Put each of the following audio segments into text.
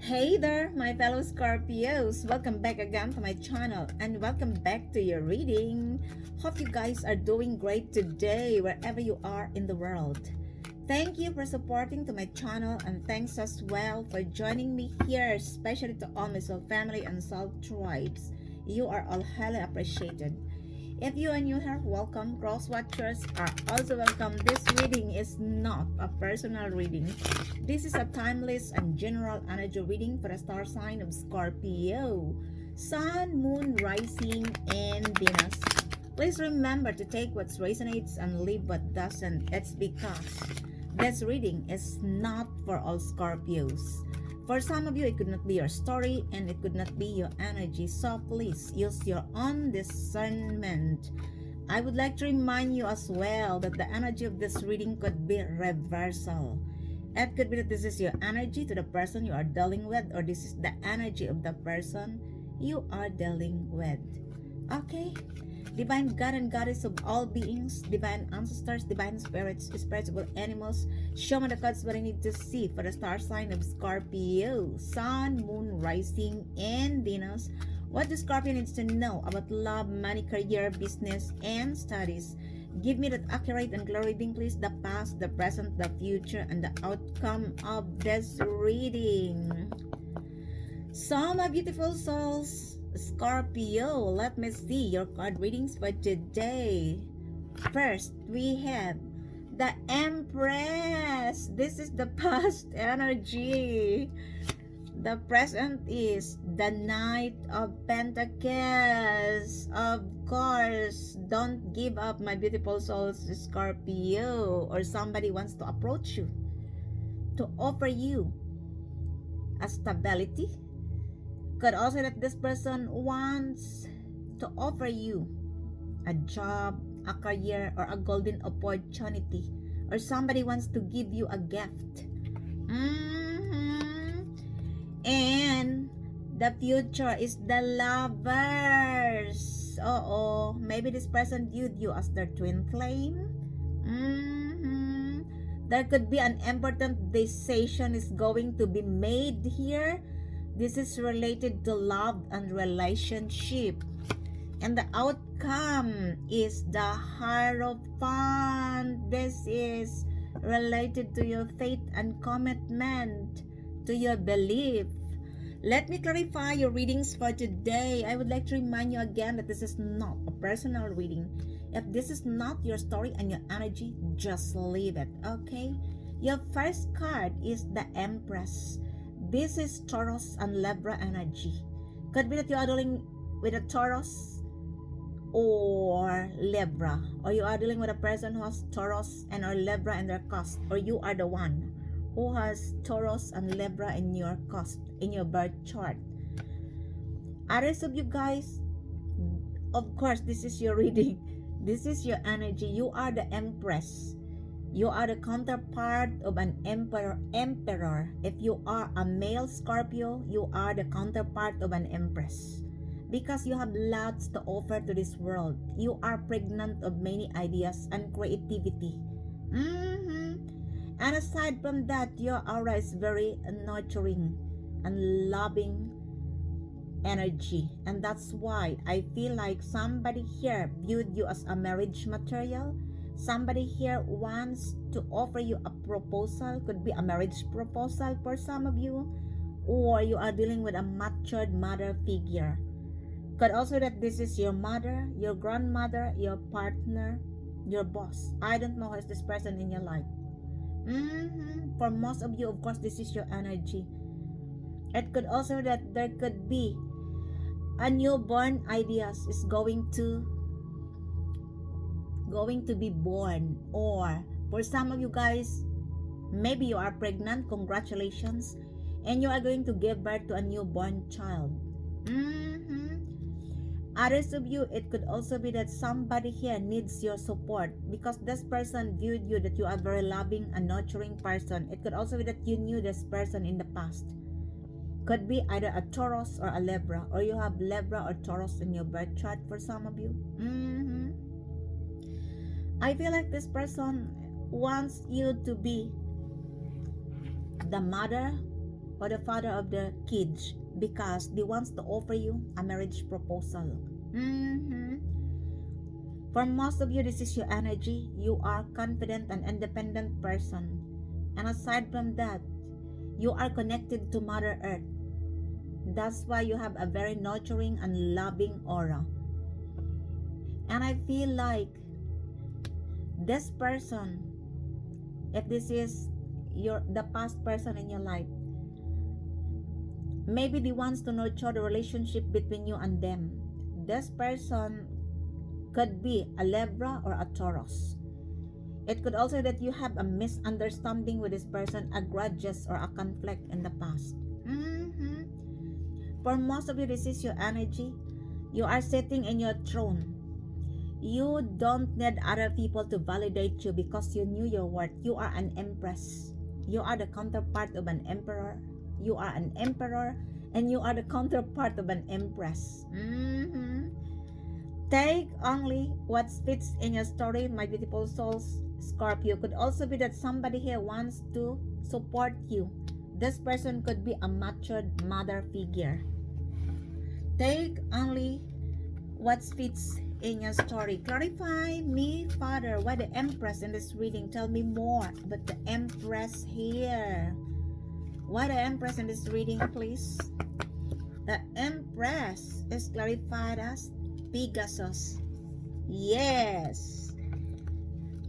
Hey there, my fellow Scorpios. Welcome back again to my channel and welcome back to your reading. Hope you guys are doing great today wherever you are in the world. Thank you for supporting to my channel and thanks as well for joining me here, especially to all my soul family and soul tribes. You are all highly appreciated. If you are new here, welcome. Cross watchers are also welcome. This reading is not a personal reading. This is a timeless and general energy reading for the star sign of Scorpio, Sun, Moon, Rising, and Venus. Please remember to take what resonates and leave what doesn't. It's because this reading is not for all Scorpios. For some of you, it could not be your story and it could not be your energy. So please use your own discernment. I would like to remind you as well that the energy of this reading could be reversal. It could be that this is your energy to the person you are dealing with, or this is the energy of the person you are dealing with. Okay? Divine God and Goddess of all beings, divine ancestors, divine spirits, spiritual animals, show me the cards what I need to see for the star sign of Scorpio, Sun, Moon, Rising, and Venus. What the Scorpio needs to know about love, money, career, business, and studies. Give me that accurate and clear reading, please. The past, the present, the future, and the outcome of this reading. So, my beautiful souls, Scorpio, let me see your card readings for today. First, we have the Empress. This is the past energy. The present is the Knight of Pentacles. Of course, don't give up, my beautiful souls, Scorpio. Or somebody wants to approach you to offer you a stability. Could also that this person wants to offer you a job, a career, or a golden opportunity, or somebody wants to give you a gift. And the future is the Lovers. Maybe this person viewed you as their twin flame. There could be an important decision is going to be made here. This is related to love and relationship. And the outcome is the Hierophant. This is related to your faith and commitment, to your belief. Let me clarify your readings for today. I would like to remind you again that this is not a personal reading. If this is not your story and your energy, just leave it, okay? Your first card is the Empress. This is Taurus and Libra energy. Could be that you are dealing with a Taurus or Libra, or you are dealing with a person who has Taurus and or Libra in their cusp, or you are the one who has Taurus and Libra in your cusp, in your birth chart. Others of you guys, of course, this is your reading. This is your energy. You are the Empress. You are the counterpart of an emperor. If you are a male Scorpio, you are the counterpart of an empress. Because you have lots to offer to this world. You are pregnant of many ideas and creativity. And aside from that, your aura is very nurturing and loving energy. And that's why I feel like somebody here viewed you as a marriage material. Somebody here wants to offer you a proposal. Could be a marriage proposal for some of you, or you are dealing with a matured mother figure. Could also that this is your mother, your grandmother, your partner, your boss. I don't know who is this person in your life. For most of you, of course, this is your energy. It could also that there could be a newborn ideas is going to be born, or for some of you guys, maybe you are pregnant, congratulations, and you are going to give birth to a newborn child. Others of you, it could also be that somebody here needs your support because this person viewed you that you are very loving and nurturing person. It could also be that you knew this person in the past. Could be either a Taurus or a Libra, or you have Libra or Taurus in your birth chart for some of you. I feel like this person wants you to be the mother or the father of the kids, because they wants to offer you a marriage proposal. For most of you, this is your energy. You are confident and independent person. And aside from that, you are connected to Mother Earth. That's why you have a very nurturing and loving aura. And I feel like this person, if this is the past person in your life, maybe they wants to nurture the relationship between you and them. This person could be a Libra or a Taurus. It could also that you have a misunderstanding with this person, a grudges or a conflict in the past. For most of you, this is your energy. You are sitting in your throne. You don't need other people to validate you because you knew your worth. You are an empress. You are the counterpart of an emperor. You are an emperor and you are the counterpart of an empress. Take only what fits in your story, my beautiful souls. Scorpio, could also be that somebody here wants to support you. This person could be a matured mother figure. Take only what fits in your story. Clarify me, Father, why the Empress in this reading? Tell me more about the Empress here. Why the Empress in this reading, please? The Empress is clarified as Pegasus. Yes.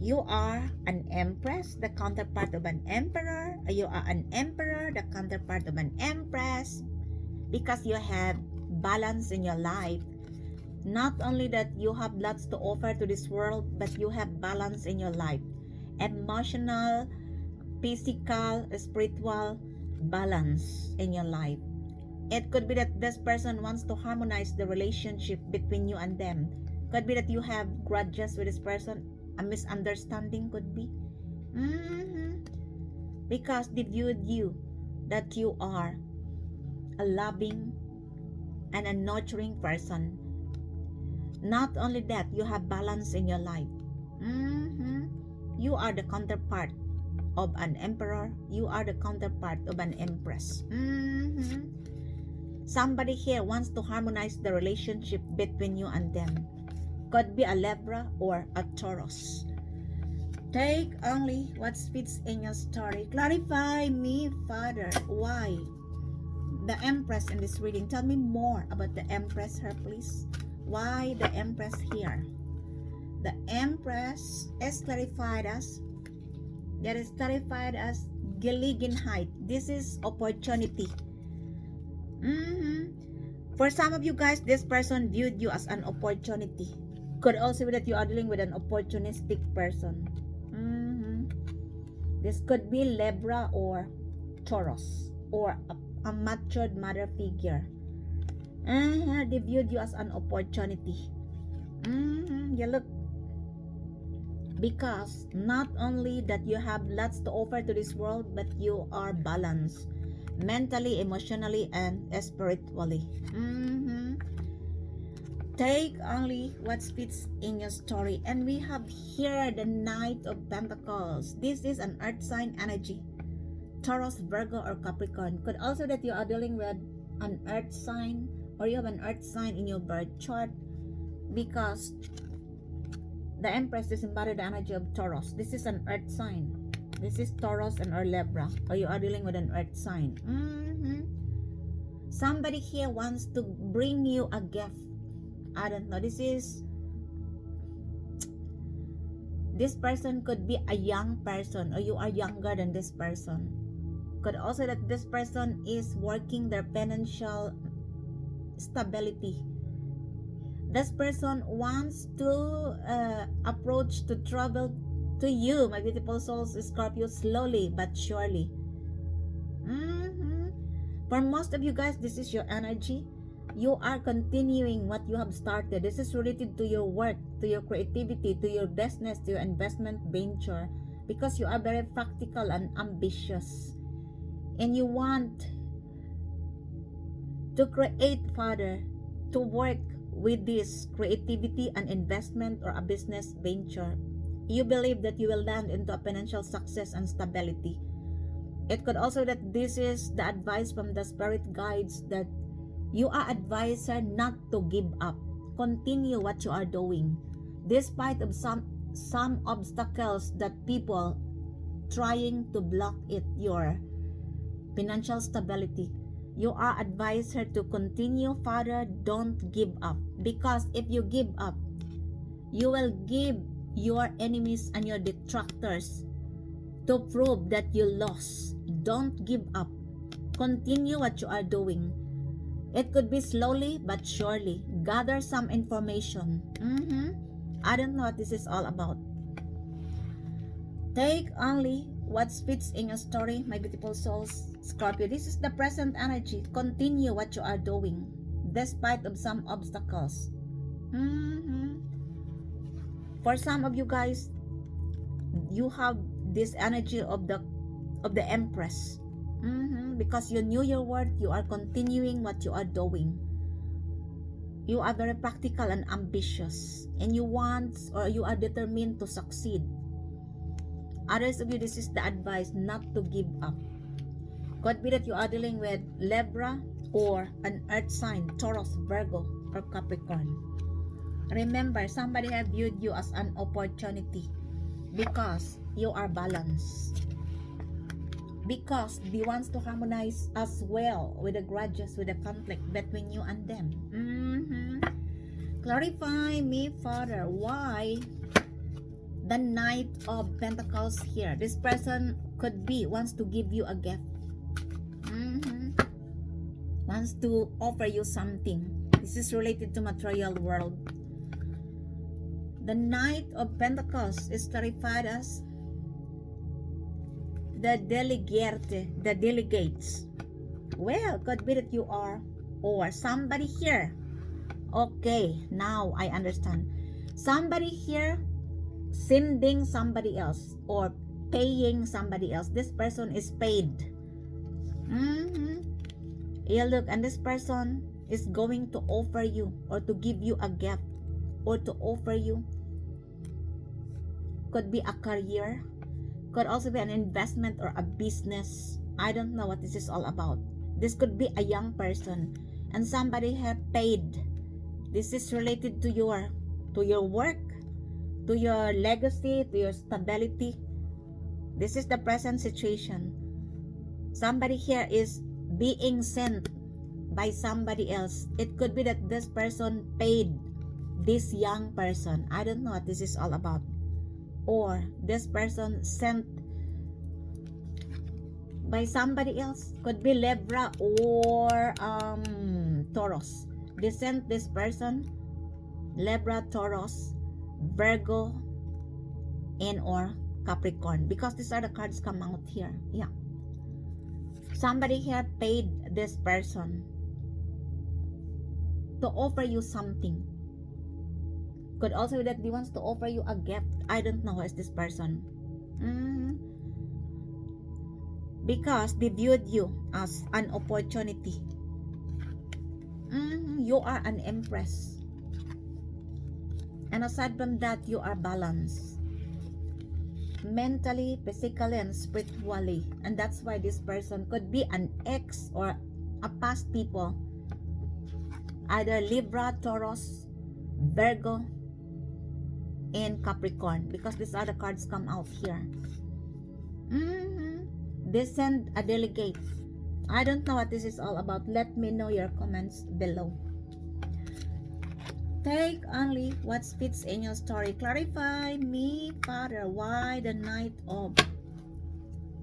You are an empress, the counterpart of an emperor. You are an emperor, the counterpart of an empress. Because you have balance in your life. Not only that you have lots to offer to this world, but you have balance in your life. Emotional, physical, spiritual balance in your life. It could be that this person wants to harmonize the relationship between you and them. Could be that you have grudges with this person. A misunderstanding could be. Because they viewed you that you are a loving and a nurturing person. Not only that, you have balance in your life. You are the counterpart of an emperor. You are the counterpart of an empress. Somebody here wants to harmonize the relationship between you and them. Could be a Libra or a Taurus. Take only what fits in your story. Clarify me, Father, why the Empress in this reading? Tell me more about the Empress here, please. Why the Empress here? The Empress is clarified as Gelegenheit. This is opportunity. For some of you guys, this person viewed you as an opportunity. Could also be that you are dealing with an opportunistic person. This could be Libra or Taurus or a matured mother figure. They viewed you as an opportunity. You look, because not only that you have lots to offer to this world, but you are balanced mentally, emotionally, and spiritually. Take only what fits in your story. And we have here the Knight of Pentacles. This is an earth sign energy. Taurus, Virgo, or Capricorn. Could also that you are dealing with an earth sign, or you have an earth sign in your birth chart, because the Empress is embodied the energy of Taurus. This is an earth sign. This is Taurus and or Libra, or you are dealing with an earth sign. Somebody here wants to bring you a gift. I don't know. This person could be a young person, or you are younger than this person. Could also that this person is working their financial stability. This person wants to approach to travel to you, my beautiful souls, Scorpio, slowly but surely. For most of you guys, this is your energy. You are continuing what you have started. This is related to your work, to your creativity, to your business, to your investment venture, because you are very practical and ambitious. And you want to create, Father, to work with this creativity and investment or a business venture. You believe that you will land into a financial success and stability. It could also that this is the advice from the spirit guides that you are advised not to give up. Continue what you are doing. Despite of some obstacles that people trying to block it, your financial stability, you are advised to continue further. Don't give up, because if you give up, you will give your enemies and your detractors to prove that you lost. Don't give up. Continue what you are doing. It could be slowly but surely. Gather some information. I don't know what this is all about. Take only what fits in your story, my beautiful souls. Scorpio, this is the present energy. Continue what you are doing despite of some obstacles. For some of you guys, you have this energy of the Empress. Because you knew your worth, you are continuing what you are doing. You are very practical and ambitious, and you want, or you are determined to succeed. Others of you, this is the advice not to give up. Could be that you are dealing with Libra or an earth sign, Taurus, Virgo, or Capricorn. Remember, somebody have viewed you as an opportunity because you are balanced. Because they wants to harmonize as well with the grudges, with the conflict between you and them. Clarify me, Father, why the Knight of Pentacles here? This person could be wants to give you a gift. Wants to offer you something. This is related to material world. The Knight of Pentacles is clarified as the delegates. Well, could be that you are, or somebody here. Okay, now I understand. Somebody here sending somebody else or paying somebody else. This person is paid. Yeah, look, and this person is going to offer you or to give you a gift or to offer you. Could be a career, could also be an investment or a business. I don't know what this is all about. This could be a young person and somebody have paid. This is related to your work, to your legacy, to your stability. This is the present situation. Somebody here is being sent by somebody else. It could be that this person paid this young person. I don't know what this is all about. Or this person sent by somebody else. Could be Libra or Taurus. They sent this person, Libra, Taurus, Virgo, and or Capricorn, because these are the cards come out here. Yeah, somebody here paid this person to offer you something. Could also be that he wants to offer you a gift. I don't know who is this person. Because they viewed you as an opportunity. You are an empress. And aside from that, you are balanced. Mentally, physically, and spiritually. And that's why this person could be an ex or a past people. Either Libra, Taurus, Virgo, and Capricorn, because these other cards come out here. They send a delegate. I don't know what this is all about. Let me know your comments below. Take only what fits in your story. Clarify me, Father, why the Knight of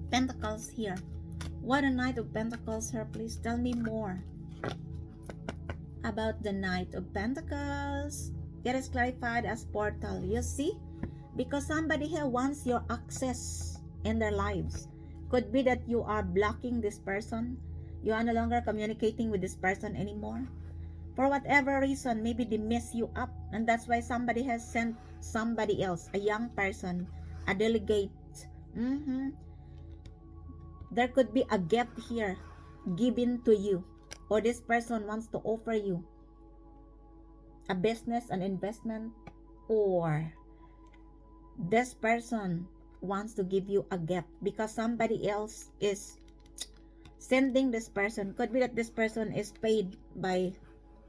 Pentacles here? Why the Knight of Pentacles here? Please tell me more about the Knight of Pentacles. It is clarified as portal. You see? Because somebody here wants your access in their lives. Could be that you are blocking this person. You are no longer communicating with this person anymore. For whatever reason, maybe they mess you up. And that's why somebody has sent somebody else, a young person, a delegate. There could be a gift here given to you. Or this person wants to offer you a business, an investment, or this person wants to give you a gift because somebody else is sending this person. Could be that this person is paid by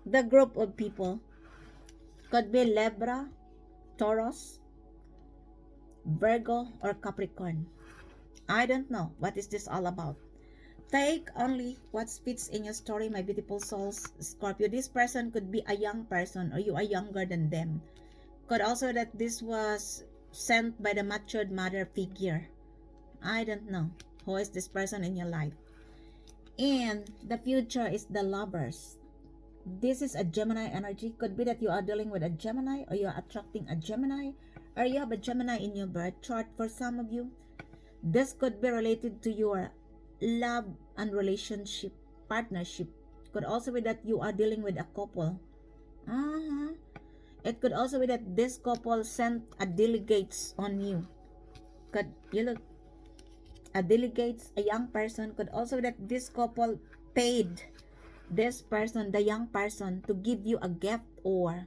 the group of people. Could be Libra, Taurus, Virgo, or Capricorn. I don't know what is this all about. Take only what fits in your story, my beautiful souls. Scorpio, this person could be a young person or you are younger than them. Could also that this was sent by the matured mother figure. I don't know who is this person in your life. And the future is the Lovers. This is a Gemini energy. Could be that you are dealing with a Gemini or you are attracting a Gemini or you have a Gemini in your birth chart for some of you. This could be related to your love and relationship, partnership. Could also be that you are dealing with a couple. It could also be that this couple sent a delegates on you. Could you look? A delegates, a young person. Could also be that this couple paid this person, the young person, to give you a gift or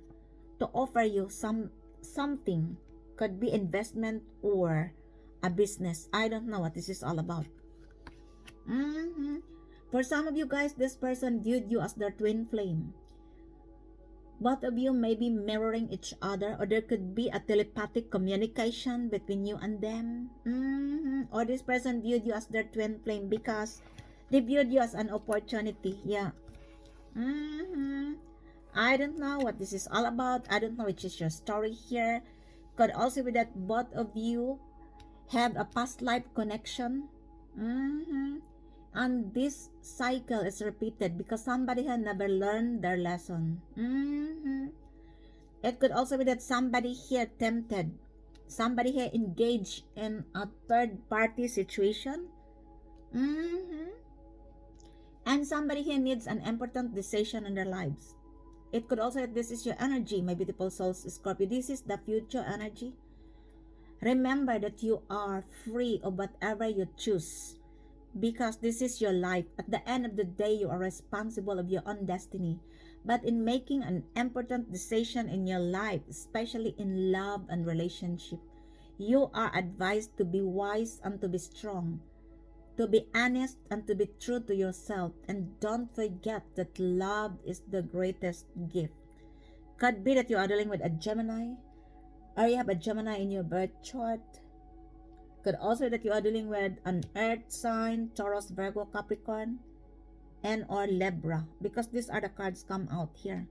to offer you something. Could be investment or a business. I don't know what this is all about. For some of you guys, this person viewed you as their twin flame. Both of you may be mirroring each other, or there could be a telepathic communication between you and them. Or this person viewed you as their twin flame because they viewed you as an opportunity. Yeah. I don't know what this is all about. I don't know which is your story here. Could also be that both of you have a past life connection. And this cycle is repeated because somebody had never learned their lesson. It could also be that somebody here tempted, somebody here engaged in a third party situation. And somebody here needs an important decision in their lives. It could also be this is your energy, my beautiful souls, Scorpio. This is the future energy. Remember that you are free of whatever you choose, because this is your life. At the end of the day, you are responsible of your own destiny. But in making an important decision in your life, especially in love and relationship, you are advised to be wise and to be strong, to be honest and to be true to yourself. And don't forget that love is the greatest gift. Could be that you are dealing with a Gemini, or you have a Gemini in your birth chart. Could also be that you are dealing with an earth sign, Taurus, Virgo, Capricorn, and or Libra, because these are the cards come out here.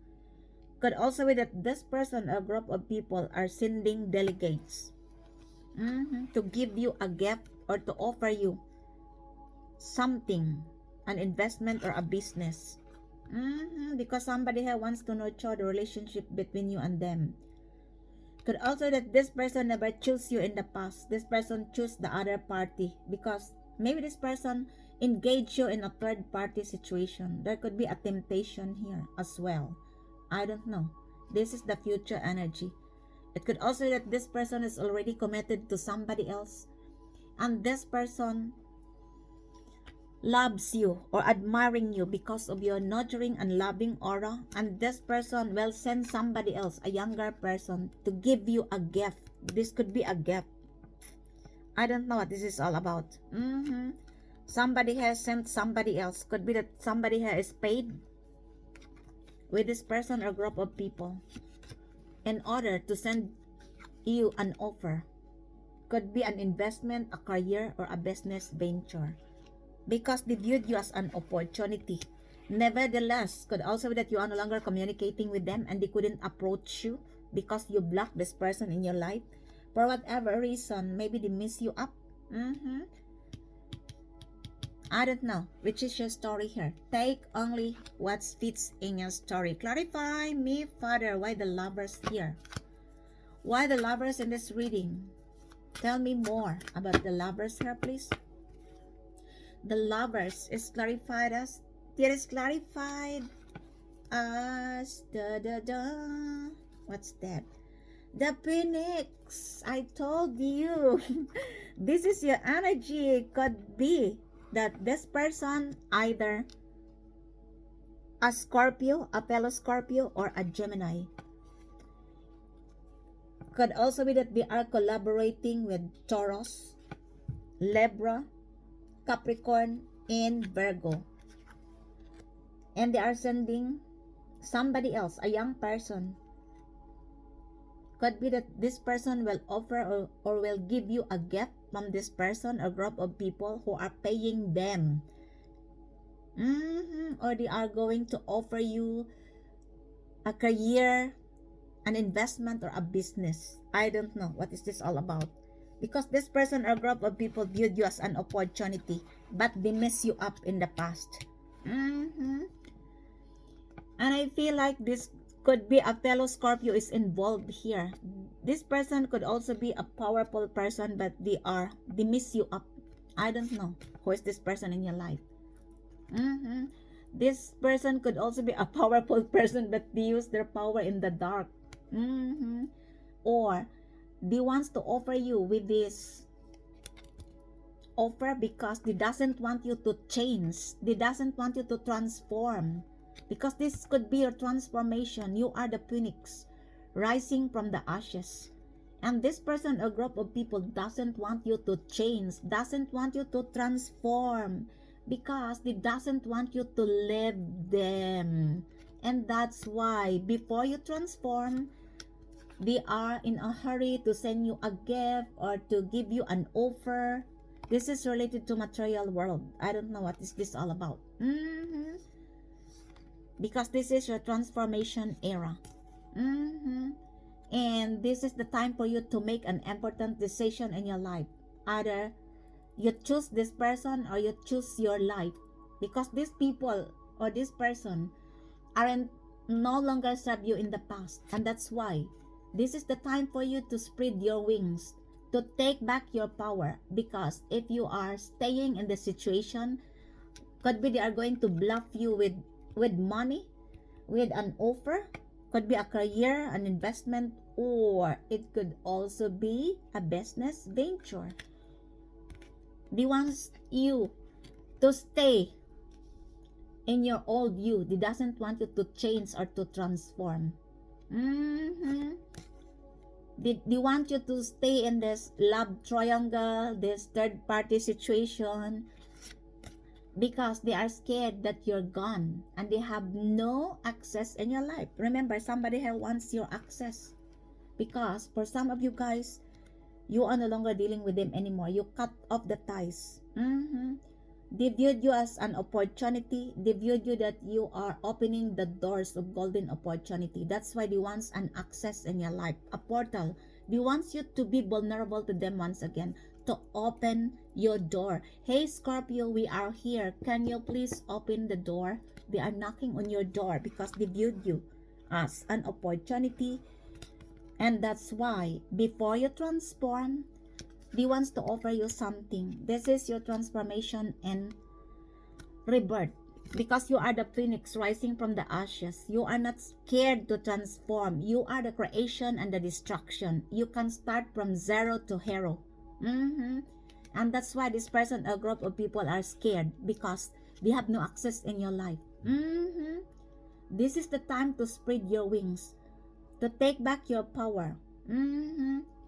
Could also be that this person or group of people are sending delegates to give you a gift or to offer you something, an investment or a business. Because somebody here wants to nurture the relationship between you and them. Could also that this person never chose you in the past. This person chose the other party because maybe this person engaged you in a third party situation. There could be a temptation here as well. I don't know. This is the future energy. It could also be that this person is already committed to somebody else, and this person loves you or admiring you because of your nurturing and loving aura, and this person will send somebody else, a younger person, to give you a gift. This could be a gift. I don't know what this is all about. Somebody has sent somebody else. Could be that somebody here is paid with this person or group of people in order to send you an offer. Could be an investment, a career, or a business venture, because they viewed you as an opportunity. Nevertheless, could also be that you are no longer communicating with them and they couldn't approach you because you blocked this person in your life for whatever reason. Maybe they miss you up. I don't know which is your story here. Take only what fits in your story. Clarify me, Father, why the Lovers here? Why the Lovers in this reading? Tell me more about the Lovers here, please. The Lovers is clarified as, it is clarified as what's that? The Phoenix. I told you. This is your energy. Could be that this person either a Scorpio, a fellow Scorpio, or a Gemini. Could also be that they are collaborating with Taurus, Libra, Capricorn, and Virgo. And they are sending somebody else, a young person. Could be that this person will offer or will give you a gift from this person or group of people who are paying them. Or they are going to offer you a career, an investment, or a business. I don't know what is this all about. Because this person or group of people viewed you as an opportunity, but they mess you up in the past. And I feel like this could be a fellow Scorpio is involved here. This person could also be a powerful person, but they mess you up. I don't know who is this person in your life. This person could also be a powerful person, but they use their power in the dark. Or they wants to offer you with this offer because they doesn't want you to change. They doesn't want you to transform. Because this could be your transformation. You are the phoenix rising from the ashes. And this person or group of people doesn't want you to change, doesn't want you to transform, because they doesn't want you to leave them. And that's why before you transform, they are in a hurry to send you a gift or to give you an offer. This is related to material world. I don't know what is this all about. Because this is your transformation era. And this is the time for you to make an important decision in your life. Either you choose this person or you choose your life. Because these people or this person aren't no longer serve you in the past. And that's why this is the time for you to spread your wings, to take back your power. Because if you are staying in the situation, could be they are going to bluff you with money, with an offer. Could be a career, an investment, or it could also be a business venture. They want you to stay in your old you. They doesn't want you to change or to transform. They want you to stay in this love triangle, this third party situation, because they are scared that you're gone and they have no access in your life. Remember, somebody here wants your access, because for some of you guys, you are no longer dealing with them anymore. You cut off the ties. They viewed you as an opportunity. They viewed you that you are opening the doors of golden opportunity. That's why they want an access in your life, a portal. They want you to be vulnerable to them once again, to open your door. Hey Scorpio, we are here. Can you please open the door? They are knocking on your door because they viewed you as an opportunity. And that's why before you transform, they wants to offer you something. This is your transformation and rebirth. Because you are the phoenix rising from the ashes. You are not scared to transform. You are the creation and the destruction. You can start from zero to hero. And that's why this person, a group of people are scared, because they have no access in your life. This is the time to spread your wings, to take back your power.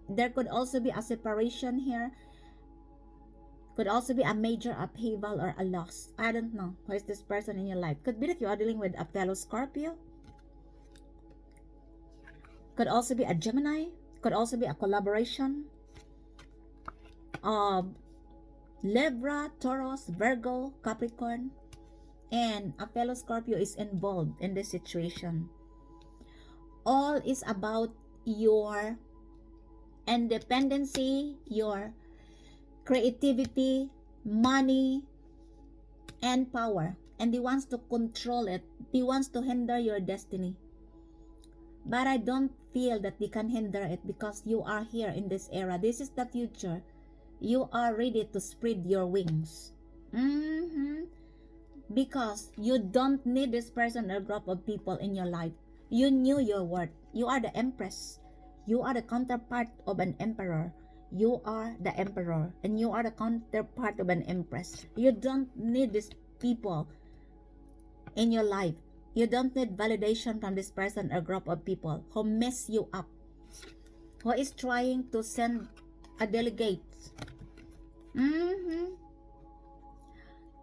There could also be a separation here. Could also be a major upheaval or a loss. I don't know who is this person in your life. Could be that you are dealing with a fellow Scorpio. Could also be a Gemini. Could also be a collaboration of Libra, Taurus, Virgo, Capricorn. And a fellow Scorpio is involved in this situation. All is about your independency, your creativity, money, and power. And they wants to control it. They wants to hinder your destiny. But I don't feel that they can hinder it, because you are here in this era. This is the future. You are ready to spread your wings. Because you don't need this person or group of people in your life. You knew your worth. You are the empress. You are the counterpart of an emperor. You are the emperor, and you are the counterpart of an empress. You don't need these people in your life. You don't need validation from this person or group of people who mess you up. who is trying to send a delegate.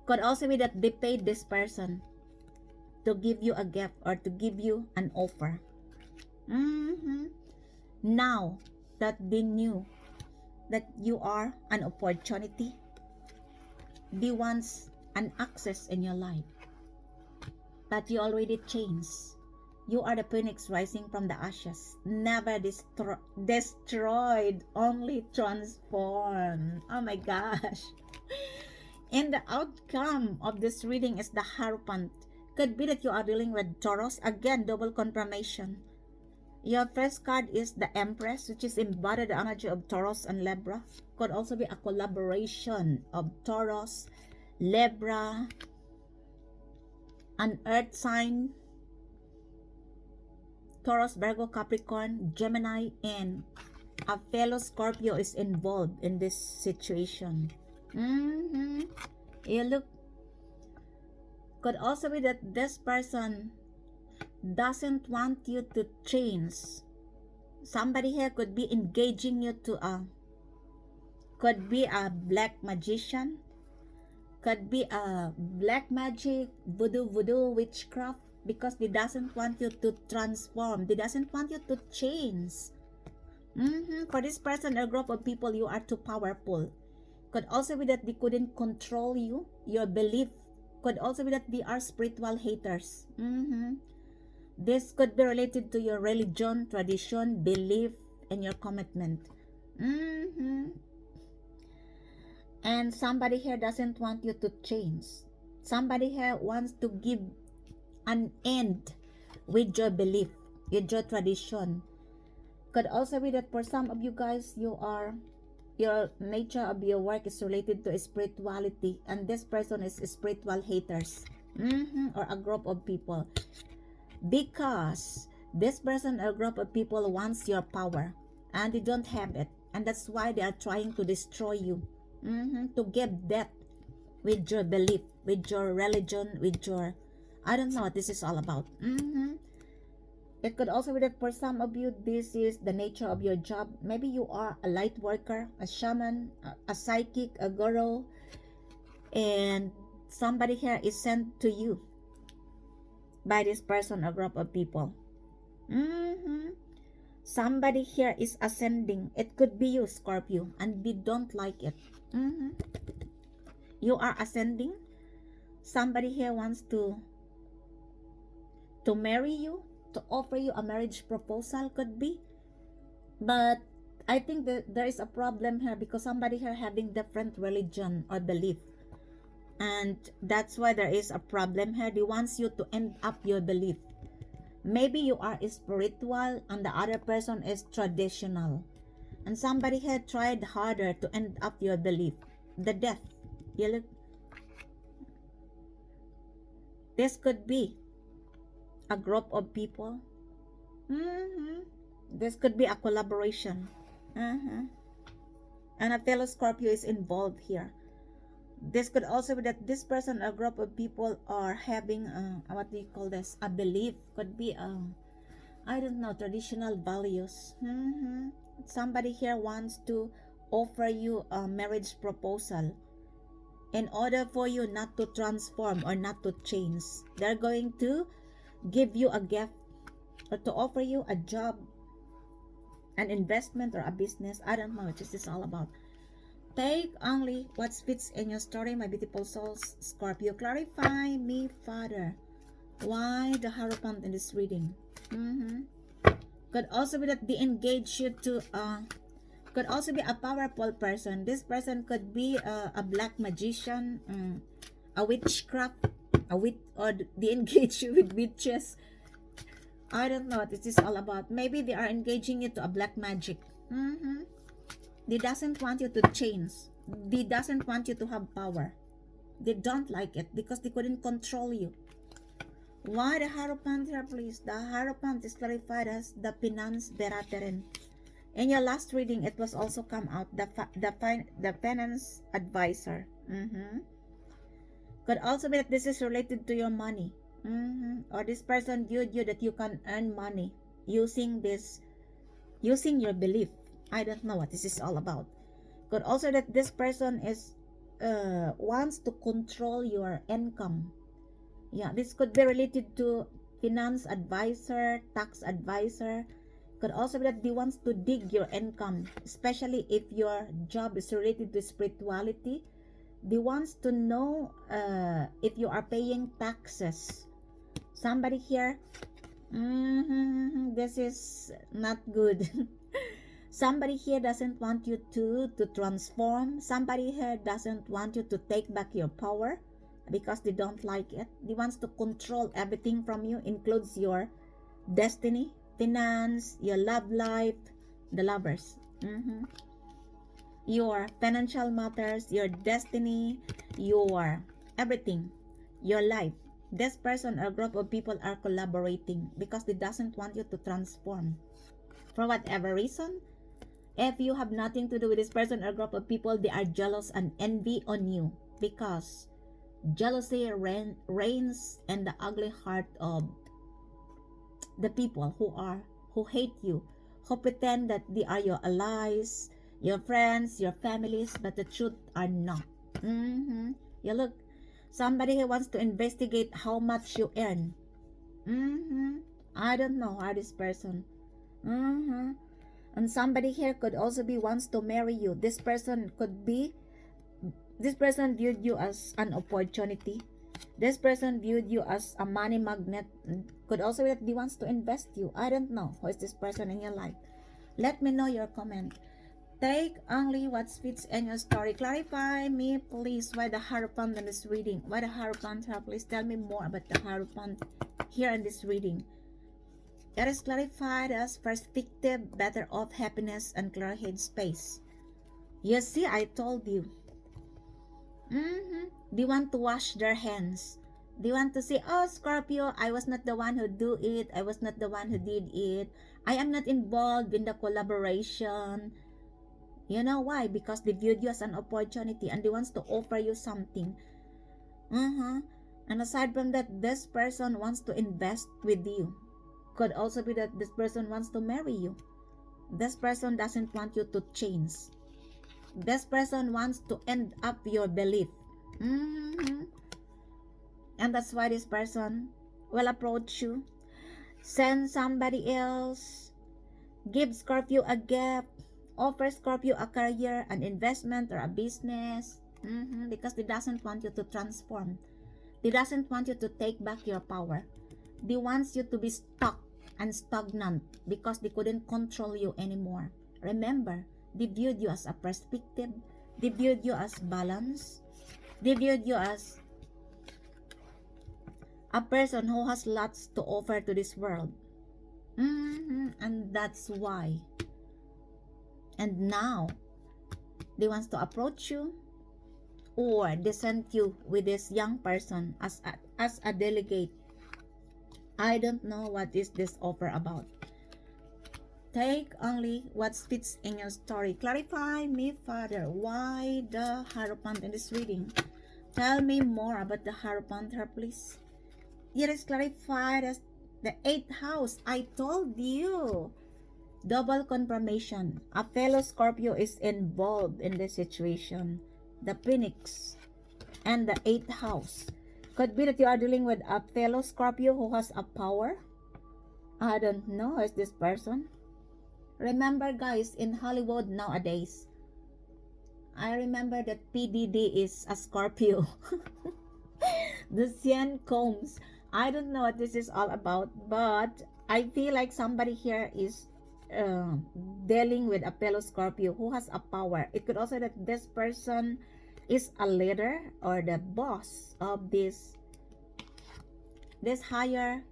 Could also be that they paid this person to give you a gift or to give you an offer. Now that they knew that you are an opportunity, they wants an access in your life, but you already changed. You are the phoenix rising from the ashes, never destroyed, only transformed. Oh my gosh. And the outcome of this reading is the Hierophant. Could be that you are dealing with Taurus. Again, double confirmation. Your first card is the Empress, which is embodied the energy of Taurus and Libra. Could also be a collaboration of Taurus, Libra, an earth sign, Taurus, Virgo, Capricorn, Gemini, and a fellow Scorpio is involved in this situation. You look, could also be that this person doesn't want you to change. Somebody here could be engaging you to could be a black magician, could be a black magic, voodoo, witchcraft, because they doesn't want you to transform, they doesn't want you to change. For this person or group of people, you are too powerful. Could also be that they couldn't control you, your belief. Could also be that they are spiritual haters. This could be related to your religion, tradition, belief, and your commitment. And somebody here doesn't want you to change. Somebody here wants to give an end with your belief, with your tradition. Could also be that for some of you guys, your nature of your work is related to spirituality, and this person is spiritual haters, or a group of people, because this person or group of people wants your power and they don't have it, and that's why they are trying to destroy you, to give death with your belief, with your religion, with your, I don't know what this is all about. It could also be that for some of you, this is the nature of your job. Maybe you are a light worker, a shaman, a psychic, a guru, and somebody here is sent to you by this person or group of people. Somebody here is ascending. It could be you, Scorpio, and they don't like it. You are ascending. Somebody here wants to marry you, to offer you a marriage proposal, could be. But I think that there is a problem here because somebody here having different religion or belief, and that's why there is a problem here. They wants you to end up your belief. Maybe you are spiritual and the other person is traditional, and somebody here tried harder to end up your belief. The death. You look, this could be a group of people. This could be a collaboration, and a fellow Scorpio is involved here. This could also be that this person or group of people are having what do you call this, a belief. Could be I don't know, traditional values. Somebody here wants to offer you a marriage proposal. In order for you not to transform or not to change, they're going to give you a gift or to offer you a job, an investment, or a business. I don't know what this is all about. Take only what fits in your story, my beautiful souls. Scorpio, clarify me, Father, why the Hierophant in this reading. Could also be that they engage you to could also be a powerful person. This person could be a black magician, a witchcraft, or they engage you with witches. I don't know what this is all about. Maybe they are engaging you to a black magic. They doesn't want you to change. They doesn't want you to have power. They don't like it because they couldn't control you. Why the Hierophant here, please? The Hierophant is clarified as the Penance Beraterin. In your last reading, it was also come out the Penance Advisor. Could also be that this is related to your money, or this person viewed you that you can earn money using this using your belief. I don't know what this is all about. Could also that this person is wants to control your income. Yeah, this could be related to finance advisor, tax advisor. Could also be that they wants to dig your income, especially if your job is related to spirituality. They wants to know if you are paying taxes. Somebody here, this is not good. Somebody here doesn't want you to transform. Somebody here doesn't want you to take back your power because they don't like it. They wants to control everything from you, includes your destiny, finance, your love life, the lovers, your financial matters, your destiny, your everything, your life. This person or group of people are collaborating because they doesn't want you to transform for whatever reason. If you have nothing to do with this person or group of people, they are jealous and envy on you because jealousy reigns in the ugly heart of the people who hate you, who pretend that they are your allies, your friends, your families, but the truth are not. You look, somebody who wants to investigate how much you earn. I don't know how this person. And somebody here could also be wants to marry you. This person viewed you as an opportunity. This person viewed you as a money magnet. Could also be that he wants to invest you. I don't know who is this person in your life. Let me know your comment. Take only what fits in your story. Clarify me, please, why the Hierophant in this reading. Why the Hierophant here? Please tell me more about the Hierophant here in this reading. It is clarified as perspective, better off, happiness, and clear head space. You see, I told you. They want to wash their hands. They want to say, oh, Scorpio, I was not the one who do it. I was not the one who did it. I am not involved in the collaboration. You know why? Because they viewed you as an opportunity and they wants to offer you something. And aside from that, this person wants to invest with you. Could also be that this person wants to marry you. This person doesn't want you to change. This person wants to end up your belief. And that's why this person will approach you, send somebody else, give Scorpio a gift, offer Scorpio a career, an investment, or a business. Because they doesn't want you to transform. They doesn't want you to take back your power. They want you to be stuck and stagnant because they couldn't control you anymore. Remember, they viewed you as a perspective. They viewed you as balance. They viewed you as a person who has lots to offer to this world. And that's why. And now, they want to approach you or they sent you with this young person as a delegate. I don't know what is this offer about. Take only what fits in your story. Clarify me, Father, why the Hierophant in this reading? Tell me more about the Hierophant here, please. It is clarified as the 8th house. I told you. Double confirmation. A fellow Scorpio is involved in this situation. The Phoenix and the 8th house. Could be that you are dealing with a fellow Scorpio who has a power. I don't know. Who is this person? Remember, guys, in Hollywood nowadays, I remember that PDD is a Scorpio. The Sean Combs. I don't know what this is all about, but I feel like somebody here is dealing with a fellow Scorpio who has a power. It could also that this person is a leader or the boss of this higher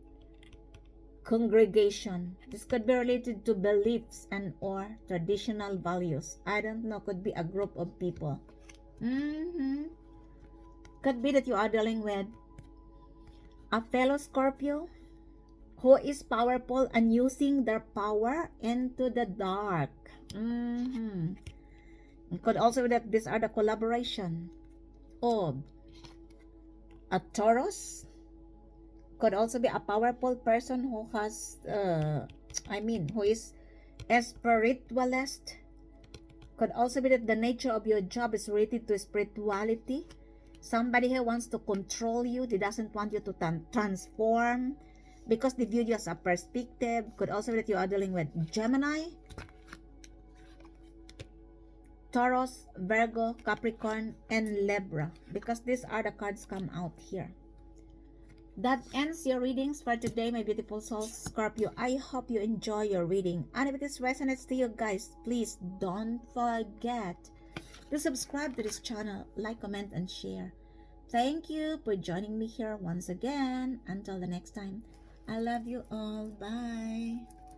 congregation. This could be related to beliefs and or traditional values. I don't know, could be a group of people. Could be that you are dealing with a fellow Scorpio who is powerful and using their power into the dark. It could also be that these are the collaboration of a Taurus. Could also be a powerful person who has who is spiritualist. Could also be that the nature of your job is related to spirituality. Somebody who wants to control you, they doesn't want you to transform because they view you as a perspective. Could also be that you are dealing with Gemini, Taurus, Virgo, Capricorn, and Libra, because these are the cards come out here. That ends your readings for today, my beautiful souls, Scorpio. I hope you enjoy your reading. And if this resonates to you guys, please don't forget to subscribe to this channel, like, comment, and share. Thank you for joining me here once again. Until the next time, I love you all. Bye.